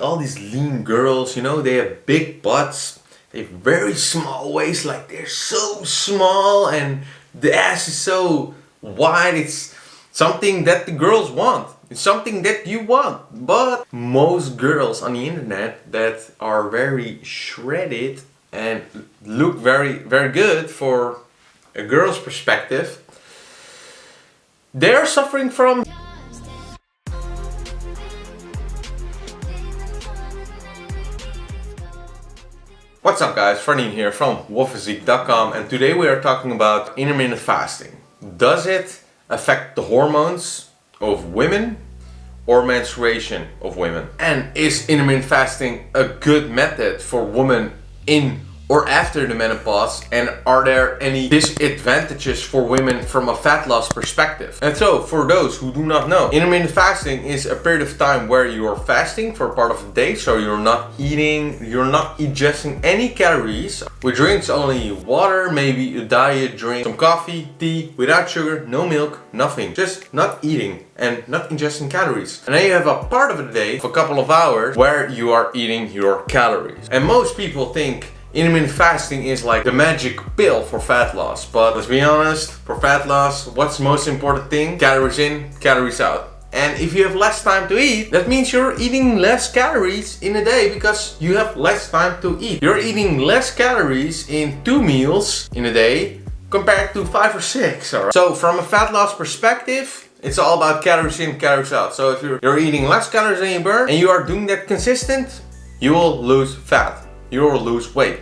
All these lean girls, they have big butts, they have very small waists, like they're so small, and the ass is so wide. It's something that the girls want. It's something that you want. But most girls on the internet that are very shredded and look very, very good for a girl's perspective, they're suffering from What's up guys, Ferdinand here from WolfingPhysique.com, and today we are talking about intermittent fasting. Does it affect the hormones of women or menstruation of women? And is intermittent fasting a good method for women in or after the menopause? And are there any disadvantages for women from a fat loss perspective? And so, for those who do not know, intermittent fasting is a period of time where you are fasting for part of the day, so you're not eating, you're not ingesting any calories, with drinks only water, maybe a diet drink, some coffee, tea, without sugar, no milk, nothing. Just not eating and not ingesting calories. And then you have a part of the day, for a couple of hours, where you are eating your calories. And most people think intermittent fasting is like the magic pill for fat loss, but let's be honest, for fat loss, what's the most important thing? Calories in, calories out. And if you have less time to eat, that means you're eating less calories in a day because you have less time to eat. You're eating less calories in 2 meals in a day compared to 5 or 6, alright? So from a fat loss perspective, it's all about calories in, calories out. So if you're eating less calories than you burn and you are doing that consistent, you will lose fat. You will lose weight.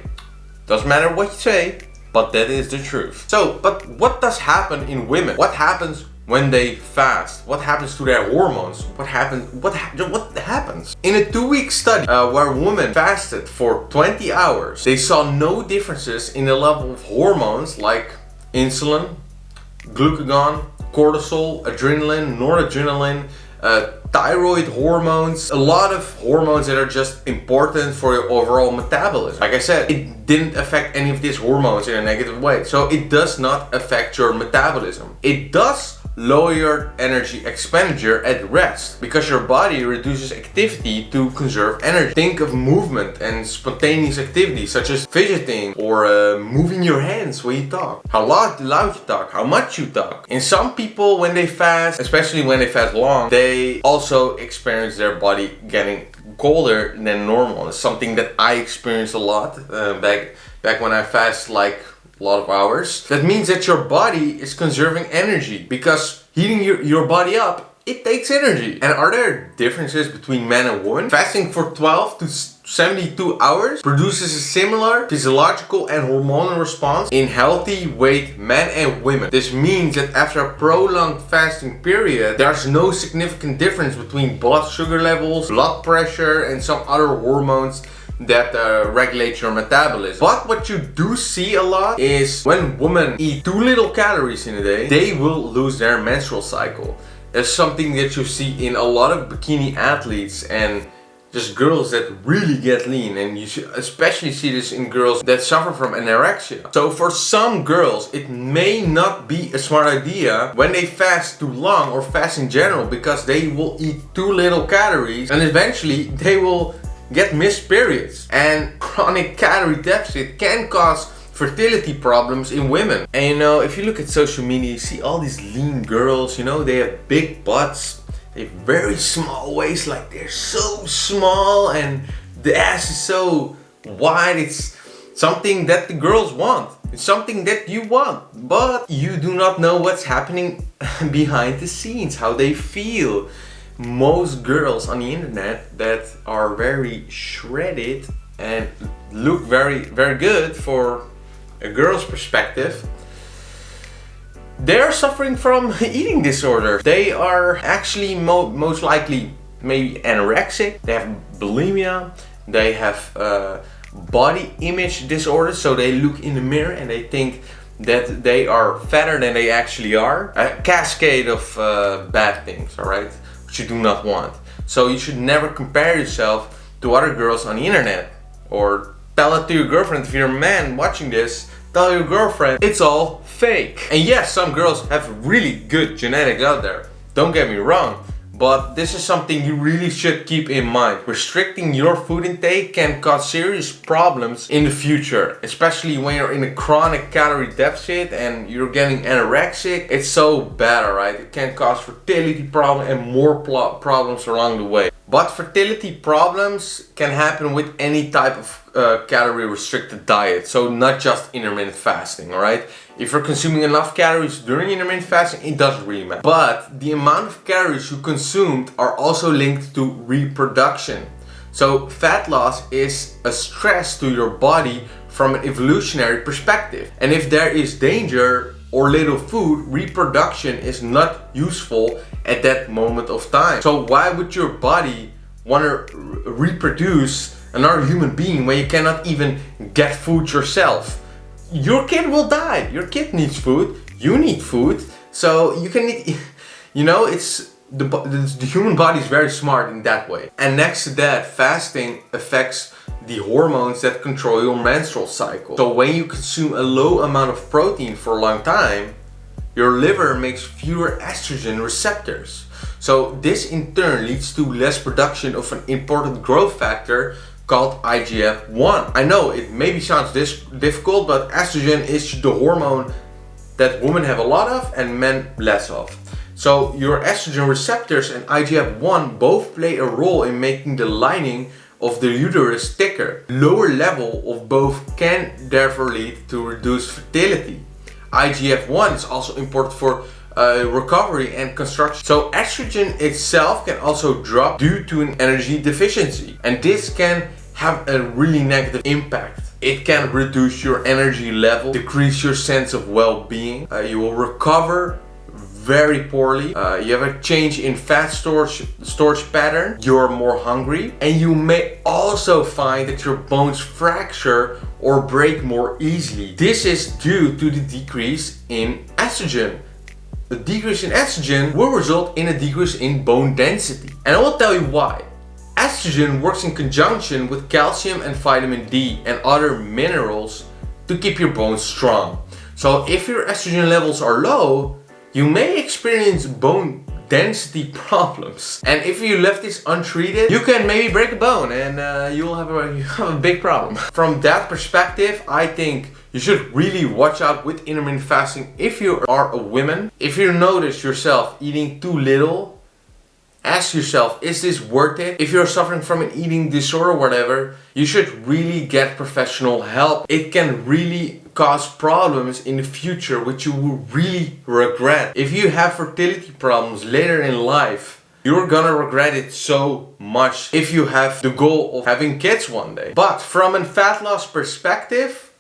Doesn't matter what you say, but that is the truth. So, but what does happen in women? What happens when they fast? What happens to their hormones? What happens? What happens? In a 2-week study where women fasted for 20 hours, they saw no differences in the level of hormones like insulin, glucagon, cortisol, adrenaline, noradrenaline, thyroid hormones, a lot of hormones that are just important for your overall metabolism. Like I said, it didn't affect any of these hormones in a negative way. So it does not affect your metabolism. It does lower your energy expenditure at rest because your body reduces activity to conserve energy. Think of movement and spontaneous activities such as fidgeting or moving your hands when you talk. How loud you talk, how much you talk. And some people, when they fast, especially when they fast long, they also experience their body getting colder than normal. It's something that I experienced a lot back when I fast like a lot of hours. That means that your body is conserving energy because heating your body up, it takes energy. And are there differences between men and women? Fasting for 12 to 72 hours produces a similar physiological and hormonal response in healthy weight men and women. This means that after a prolonged fasting period, there's no significant difference between blood sugar levels, blood pressure, and some other hormones that regulate your metabolism. But what you do see a lot is when women eat too little calories in a day, they will lose their menstrual cycle. That's something that you see in a lot of bikini athletes and just girls that really get lean, and you should especially see this in girls that suffer from anorexia. So for some girls, it may not be a smart idea when they fast too long or fast in general because they will eat too little calories and eventually they will get missed periods. And chronic calorie deficit can cause fertility problems in women. And if you look at social media, you see all these lean girls, they have big butts, they have very small waists, like they're so small, and the ass is so wide. It's something that the girls want. It's something that you want, but you do not know what's happening behind the scenes, how they feel. Most girls on the internet that are very shredded and look very, very good for a girl's perspective, they're suffering from eating disorder. They are actually most likely maybe anorexic, they have bulimia, they have body image disorders, so they look in the mirror and they think that they are fatter than they actually are. A cascade of bad things, alright? Which you do not want. So you should never compare yourself to other girls on the internet, or tell it to your girlfriend. If you're a man watching this, tell your girlfriend it's all fake. And yes, some girls have really good genetics out there, don't get me wrong, but this is something you really should keep in mind. Restricting your food intake can cause serious problems in the future, especially when you're in a chronic calorie deficit and you're getting anorexic. It's so bad, alright? It can cause fertility problems and more problems along the way. But fertility problems can happen with any type of calorie restricted diet, so not just intermittent fasting, alright? If you're consuming enough calories during intermittent fasting, it doesn't really matter. But the amount of calories you consumed are also linked to reproduction. So fat loss is a stress to your body from an evolutionary perspective. And if there is danger or little food, reproduction is not useful at that moment of time. So why would your body want to reproduce another human being when you cannot even get food yourself? Your kid will die. Your kid needs food. You need food. So you can eat, you know, it's the human body is very smart in that way. And next to that, fasting affects the hormones that control your menstrual cycle. So when you consume a low amount of protein for a long time, your liver makes fewer estrogen receptors. So this in turn leads to less production of an important growth factor called IGF-1. I know it maybe sounds difficult, but estrogen is the hormone that women have a lot of and men less of. So your estrogen receptors and IGF-1 both play a role in making the lining of the uterus thicker. Lower level of both can therefore lead to reduced fertility. IGF-1 is also important for recovery and construction. So estrogen itself can also drop due to an energy deficiency, and this can have a really negative impact. It can reduce your energy level, decrease your sense of well-being. You will recover very poorly. You have a change in fat storage pattern. You're more hungry, and you may also find that your bones fracture or break more easily. This is due to the decrease in estrogen. The decrease in estrogen will result in a decrease in bone density. And I will tell you why. Estrogen works in conjunction with calcium and vitamin D and other minerals to keep your bones strong. So if your estrogen levels are low, you may experience bone density problems. And if you left this untreated, you can maybe break a bone and you'll have a big problem. From that perspective, I think you should really watch out with intermittent fasting if you are a woman. If you notice yourself eating too little, ask yourself, is this worth it? If you're suffering from an eating disorder or whatever, you should really get professional help. It can really cause problems in the future which you will really regret. If you have fertility problems later in life, you're gonna regret it so much if you have the goal of having kids one day. But from a fat loss perspective,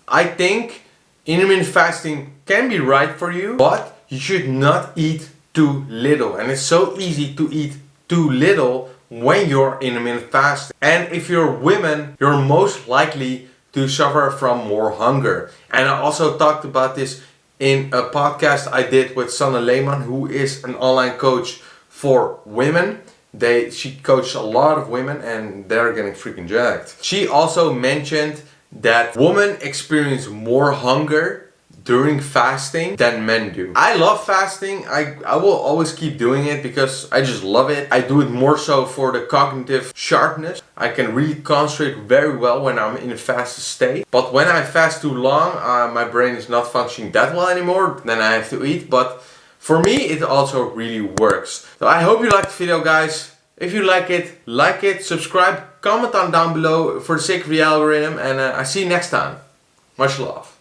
I think intermittent fasting can be right for you, but you should not eat too little. And it's so easy to eat too little when you're intermittent fasting. And if you're women, you're most likely to suffer from more hunger. And I also talked about this in a podcast I did with Sanne Lehmann, who is an online coach for women. She coached a lot of women and they're getting freaking jacked. She also mentioned that women experience more hunger during fasting than men do. I love fasting. I will always keep doing it because I just love it. I do it more so for the cognitive sharpness. I can really concentrate very well when I'm in a fasted state. But when I fast too long, my brain is not functioning that well anymore. Then I have to eat. But for me, it also really works. So I hope you liked the video, guys. If you like it, subscribe, comment down below for the sake of the algorithm. And I see you next time. Much love.